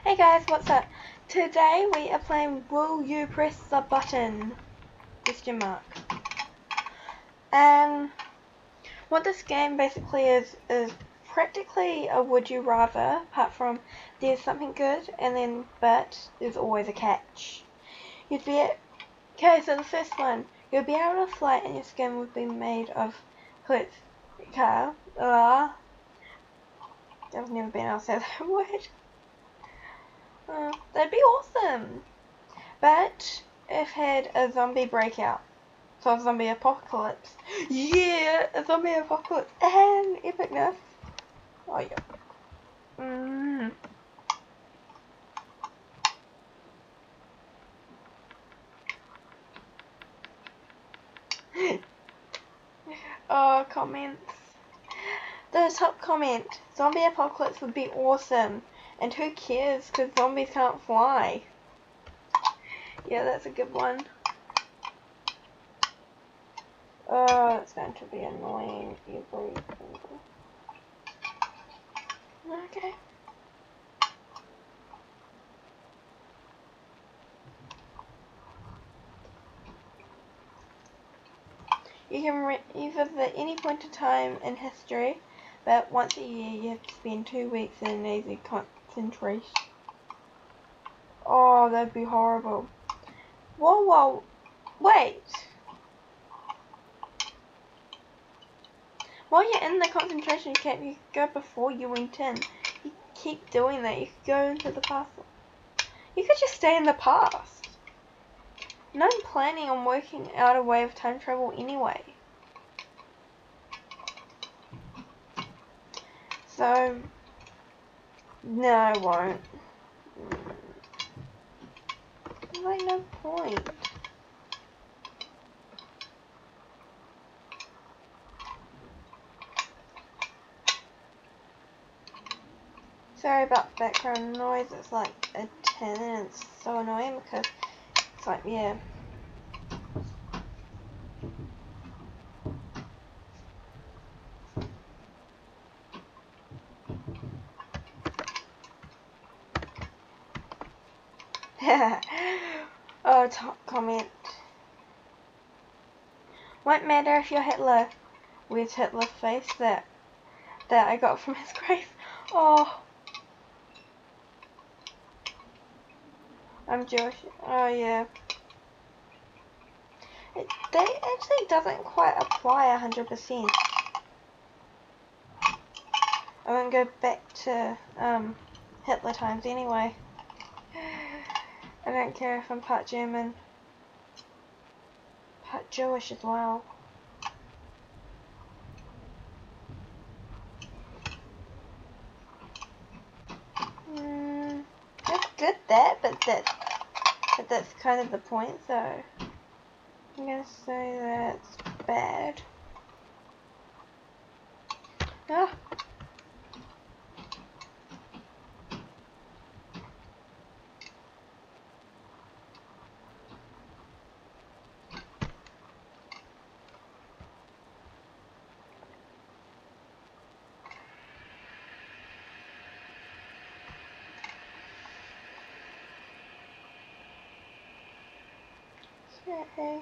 Hey guys, what's up? Today we are playing Will You Press the Button? Question mark. And what this game basically is practically a would you rather, apart from there's something good and then but there's always a catch. Okay, so the first one, you'll be able to fly and your skin would be made of hoods. Car. I've never been able to say that word. That'd be awesome. But it had a zombie breakout. So a zombie apocalypse. Yeah, a zombie apocalypse and epicness. Oh yeah. Oh, comments. The top comment. Zombie apocalypse would be awesome. And who cares, because zombies can't fly. Yeah, that's a good one. Oh, it's going to be annoying. Okay. You can revisit any point in time in history, but once a year you have to spend 2 weeks in an easy concentration. Oh, that'd be horrible. Whoa, wait. While you're in the concentration camp, you could go before you went in. You keep doing that. You could go into the past. You could just stay in the past. And I'm planning on working out a way of time travel anyway. So, no, I won't. There's like no point. Sorry about the background noise, it's like a 10 and it's so annoying because it's like, yeah. Oh, top comment. Won't matter if you're Hitler. Where's Hitler's face that I got from his grave? Oh, I'm Jewish. Oh yeah. That actually doesn't quite apply 100%. I won't go back to Hitler times anyway. I don't care if I'm part German, part Jewish as well. It's good but that's kind of the point, so I'm gonna say that's bad. Ah. Okay.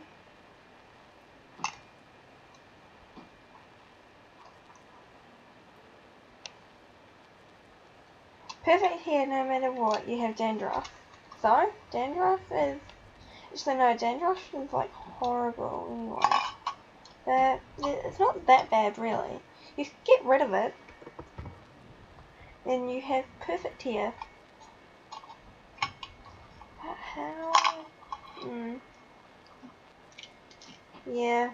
Perfect hair no matter what, you have dandruff. So, dandruff is... Actually no, dandruff is like horrible anyway. But it's not that bad really. You can get rid of it. Then you have perfect hair. How? Yeah.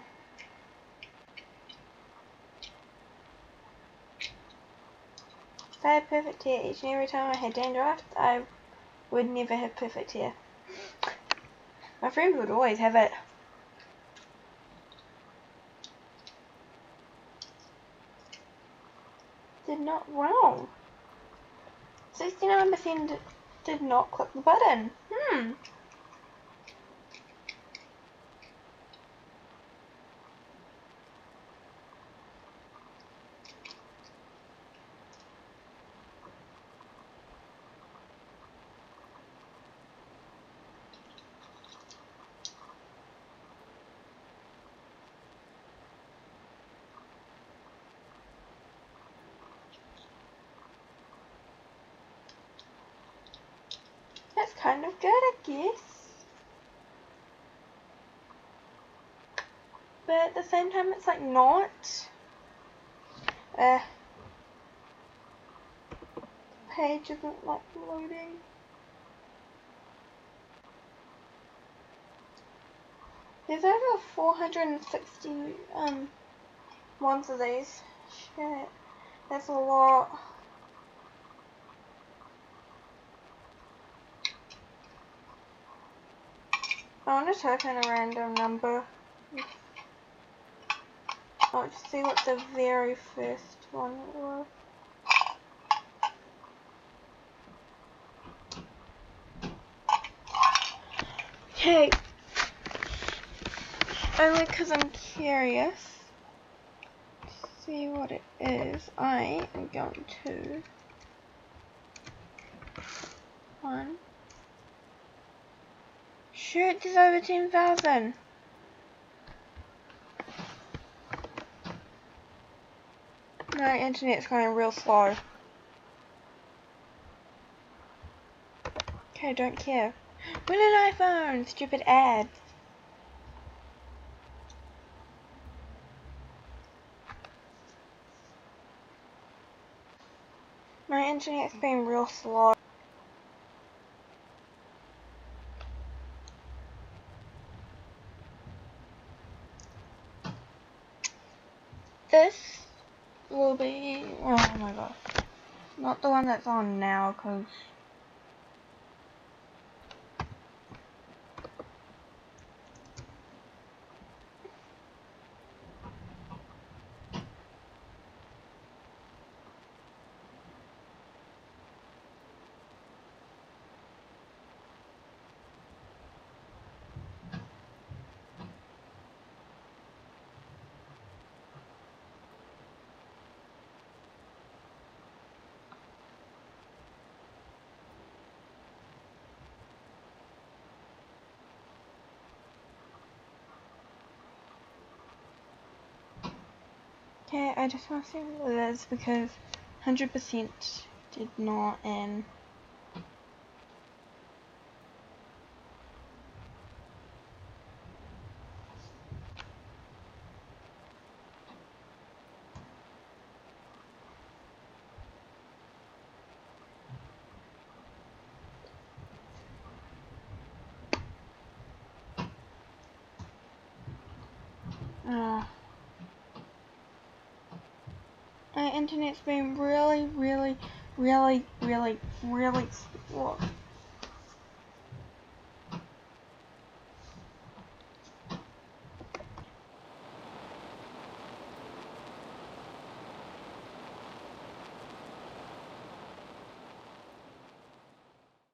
If I had perfect hair each and every time I had dandruff, I would never have perfect hair. My friends would always have it. Did not wrong. 69% did not click the button. kind of good, I guess. But at the same time, it's like not. Page isn't like loading. There's over 460 ones of these. Shit, that's a lot. I want to type in a random number. I'll just see what the very first one was. Okay. Only because I'm curious to see what it is, I am going to one. Shoot, there's over 10,000. My internet's going real slow. Okay, don't care. Win an iPhone! Stupid ads. My internet's been real slow. This will be, oh my god, not the one that's on now, because okay, I just want to see what it is because 100% did not, and my internet's been really slow.